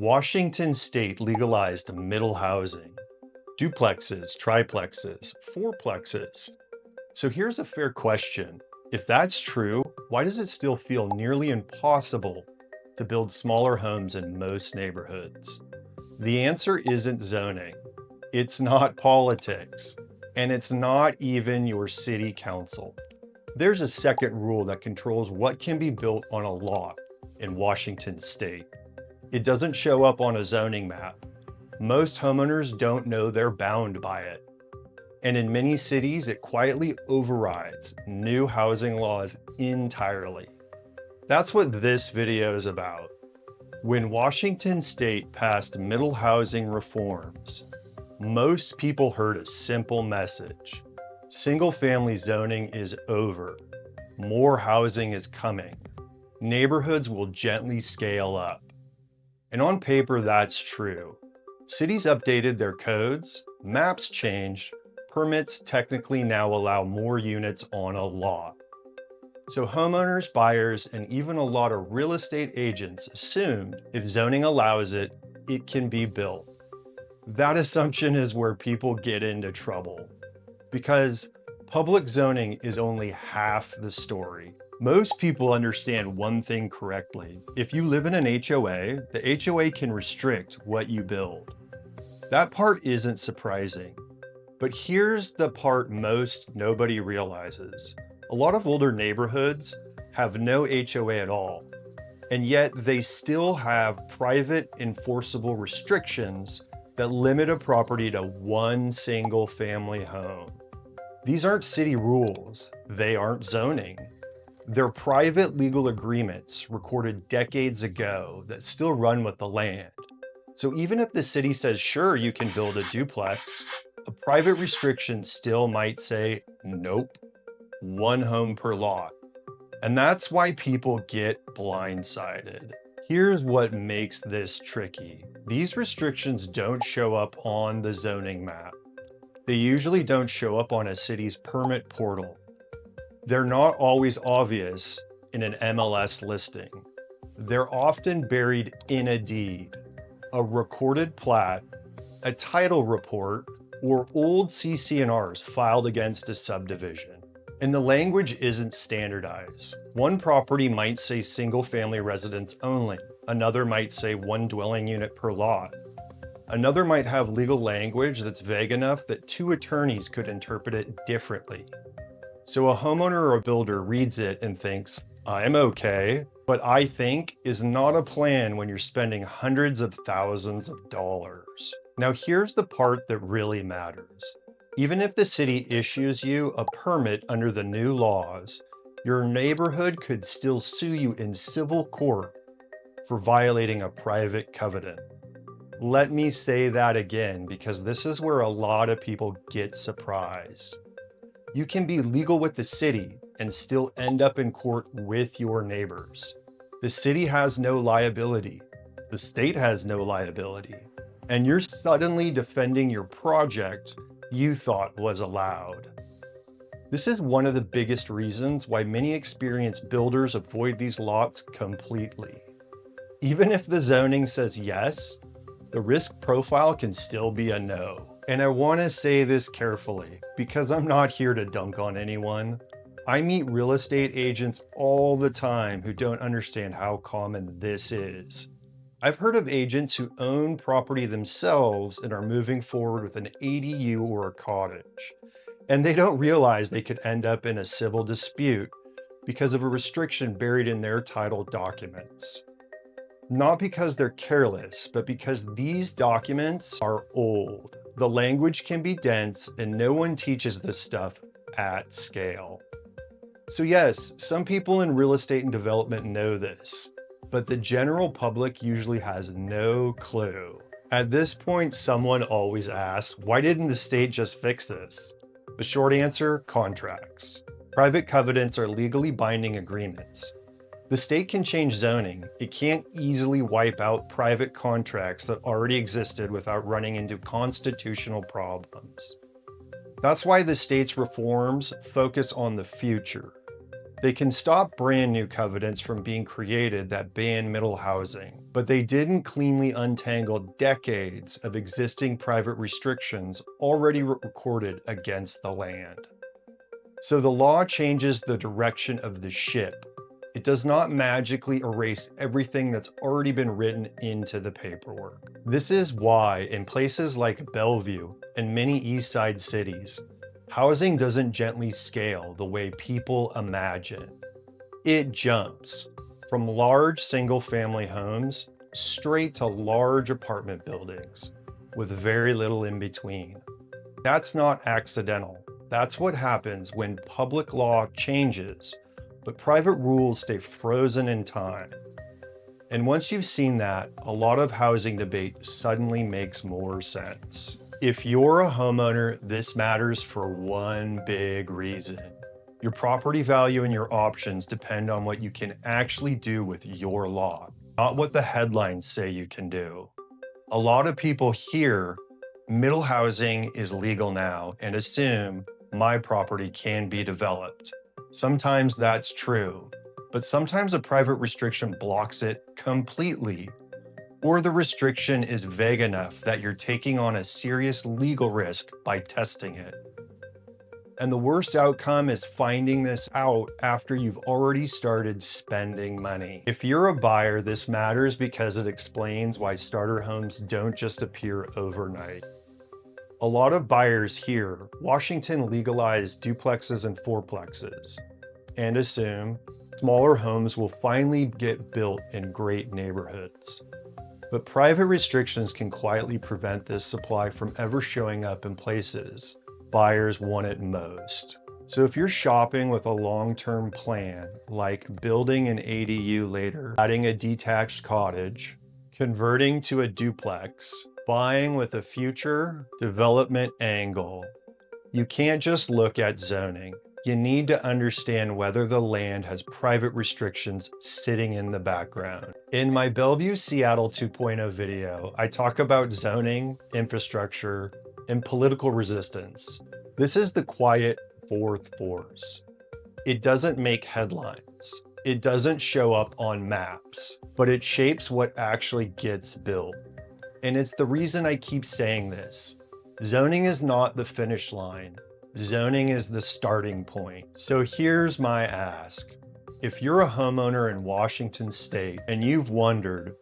Washington state legalized middle housing, duplexes, triplexes, fourplexes. So here's a fair question. If that's true, why does it still feel nearly impossible to build smaller homes in most neighborhoods? The answer isn't zoning. It's not politics. And it's not even your city council. There's a second rule that controls what can be built on a lot in Washington state. It doesn't show up on a zoning map. Most homeowners don't know they're bound by it. And in many cities, it quietly overrides new housing laws entirely. That's what this video is about. When Washington state passed middle housing reforms, most people heard a simple message. Single-family zoning is over. More housing is coming. Neighborhoods will gently scale up. And on paper, that's true. Cities updated their codes, maps changed, permits technically now allow more units on a lot. So homeowners, buyers, and even a lot of real estate agents assumed if zoning allows it, it can be built. That assumption is where people get into trouble, because public zoning is only half the story. Most people understand one thing correctly. If you live in an HOA, the HOA can restrict what you build. That part isn't surprising. But here's the part nobody realizes. A lot of older neighborhoods have no HOA at all, and yet they still have private enforceable restrictions that limit a property to one single family home. These aren't city rules. They aren't zoning. They're private legal agreements recorded decades ago that still run with the land. So even if the city says, sure, you can build a duplex, a private restriction still might say, nope, one home per lot. And that's why people get blindsided. Here's what makes this tricky. These restrictions don't show up on the zoning map. They usually don't show up on a city's permit portal. They're not always obvious in an MLS listing. They're often buried in a deed, a recorded plat, a title report, or old CC&Rs filed against a subdivision. And the language isn't standardized. One property might say single-family residence only. Another might say one dwelling unit per lot. Another might have legal language that's vague enough that two attorneys could interpret it differently. So a homeowner or a builder reads it and thinks, I'm okay, but I think is not a plan when you're spending hundreds of thousands of dollars. Now here's the part that really matters. Even if the city issues you a permit under the new laws, your neighborhood could still sue you in civil court for violating a private covenant. Let me say that again, because this is where a lot of people get surprised. You can be legal with the city and still end up in court with your neighbors. The city has no liability. The state has no liability. And you're suddenly defending your project you thought was allowed. This is one of the biggest reasons why many experienced builders avoid these lots completely. Even if the zoning says yes, the risk profile can still be a no. And I want to say this carefully, because I'm not here to dunk on anyone. I meet real estate agents all the time who don't understand how common this is. I've heard of agents who own property themselves and are moving forward with an ADU or a cottage, and they don't realize they could end up in a civil dispute because of a restriction buried in their title documents. Not because they're careless, but because these documents are old. The language can be dense and no one teaches this stuff at scale. So yes, some people in real estate and development know this, but the general public usually has no clue. At this point, someone always asks, why didn't the state just fix this? The short answer, contracts. Private covenants are legally binding agreements. The state can change zoning. It can't easily wipe out private contracts that already existed without running into constitutional problems. That's why the state's reforms focus on the future. They can stop brand new covenants from being created that ban middle housing, but they didn't cleanly untangle decades of existing private restrictions already recorded against the land. So the law changes the direction of the ship. It does not magically erase everything that's already been written into the paperwork. This is why in places like Bellevue and many East Side cities, housing doesn't gently scale the way people imagine. It jumps from large single-family homes straight to large apartment buildings with very little in between. That's not accidental. That's what happens when public law changes, but private rules stay frozen in time. And once you've seen that, a lot of housing debate suddenly makes more sense. If you're a homeowner, this matters for one big reason. Your property value and your options depend on what you can actually do with your lot, not what the headlines say you can do. A lot of people hear middle housing is legal now and assume my property can be developed. Sometimes that's true, but sometimes a private restriction blocks it completely, or the restriction is vague enough that you're taking on a serious legal risk by testing it. And the worst outcome is finding this out after you've already started spending money. If you're a buyer, this matters because it explains why starter homes don't just appear overnight. A lot of buyers hear Washington legalized duplexes and fourplexes and assume smaller homes will finally get built in great neighborhoods. But private restrictions can quietly prevent this supply from ever showing up in places buyers want it most. So if you're shopping with a long-term plan, like building an ADU later, adding a detached cottage, converting to a duplex, buying with a future development angle, you can't just look at zoning. You need to understand whether the land has private restrictions sitting in the background. In my Bellevue Seattle 2.0 video, I talk about zoning, infrastructure, and political resistance. This is the quiet fourth force. It doesn't make headlines. It doesn't show up on maps, but it shapes what actually gets built. And it's the reason I keep saying this. Zoning is not the finish line. Zoning is the starting point. So here's my ask. If you're a homeowner in Washington State and you've wondered,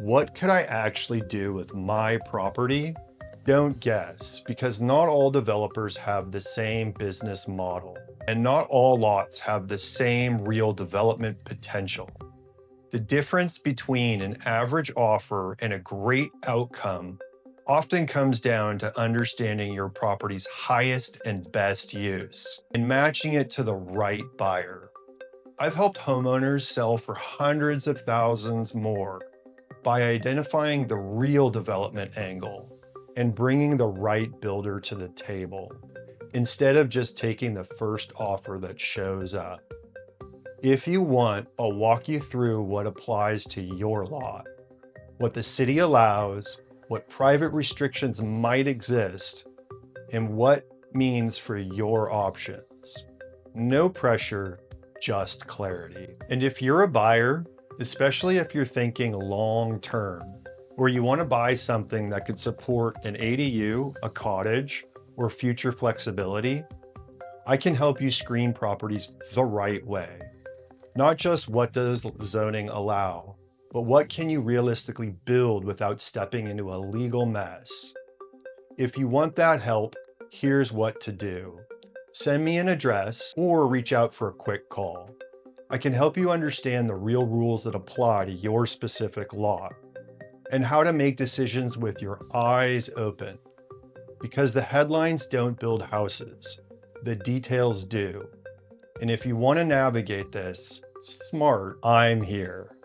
what could I actually do with my property? Don't guess, because not all developers have the same business model, and not all lots have the same real development potential. The difference between an average offer and a great outcome often comes down to understanding your property's highest and best use and matching it to the right buyer. I've helped homeowners sell for hundreds of thousands more by identifying the real development angle and bringing the right builder to the table, instead of just taking the first offer that shows up. If you want, I'll walk you through what applies to your lot, what the city allows, what private restrictions might exist, and what means for your options. No pressure, just clarity. And if you're a buyer, especially if you're thinking long-term, or you want to buy something that could support an ADU, a cottage, or future flexibility, I can help you screen properties the right way. Not just what does zoning allow, but what can you realistically build without stepping into a legal mess? If you want that help, here's what to do. Send me an address or reach out for a quick call. I can help you understand the real rules that apply to your specific lot and how to make decisions with your eyes open. Because the headlines don't build houses, the details do. And if you want to navigate this smart, I'm here.